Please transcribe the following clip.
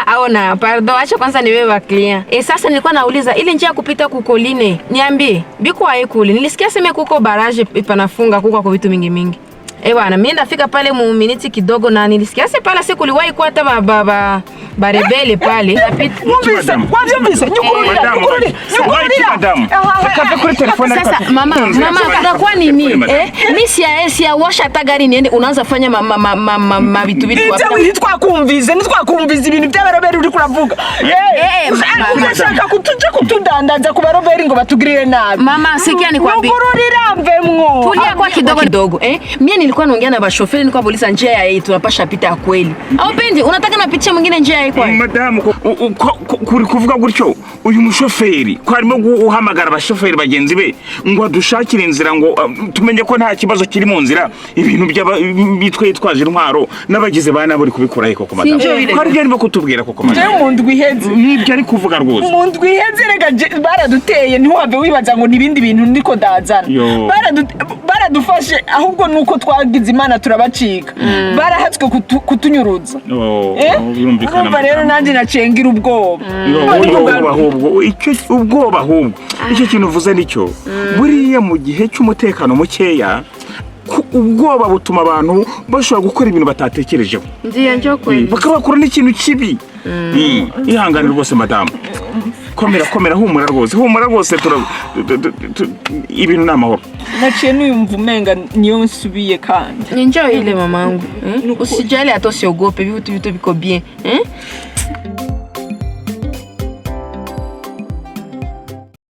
Aona, pardon, acha kwanza niwewe client. Sasa nilikuwa nauliza ile njia kupita kukoline. Niambie, biko haikuli. Nilisikia sema kuko barrage panafunga kuko kwa vitu mingi. Bwana, mimi ndafika pale mu minute kidogo na nilisikia sasa pala siku liwahi kwa hata barebele pale. Wavyumvise nyukurira. Kafe kuri telefone. Sasa mama kada kwa nini? Mimi siya washa hata gari niende unaanza fanya vitu vitu hapo. Nitwakumvize ibintu by'abaroberi uri kuravuga. Unashaka kutudandaza ku baroberi ngo batugirire nabi. Mama sikia nikwambie. Nyukurira mvemwo. Tulia kwa kidogo. Mimi nilikuwa naongea na bashoferi nilikuwa polisi njia ya hii tunapasha pita kweli. Au pendi unataka napitia mwingine njia hii kwa? Madam kuri kuvuga gutyo uyu mushoferi ko arimo guhamagara abashoferi bagenzi be ngo dushakire inzira ngo tumenye ko nta kibazo kiri mu nzira ibintu bitwe yitwaje intwaro nabagize bana bari kubikora hiko ku madam. Ko ari byo kutubwira koko madam. Je mu ndwiheze. Nibyo ari kuvuga rwose. Mu ndwiheze rega baraduteye ntiwave wibaza ngo nibindi bintu niko dazana. Baradufashe ahubwo nuko twagize Imana turabacika. Barahatswe kutunyuruza. Urumva rero nanje nacengira ubwoba. Ubwoba ahubwo icyo kintu uvuze nicyo buriya mu gihe cy'umutekano mukeya ubwoba butuma abantu bashobora gukora ibintu batatekerejeho. Ndiye njyo kweli. Bakabakora n'ikintu kibi. Ihangane rwose madam. Komera humura rwose ibintu namahoro. Naciye nuyumva umenga niyo nsubiye kandi. Njyo ile mamangu. Usijali hata usiogope vitu biko bien.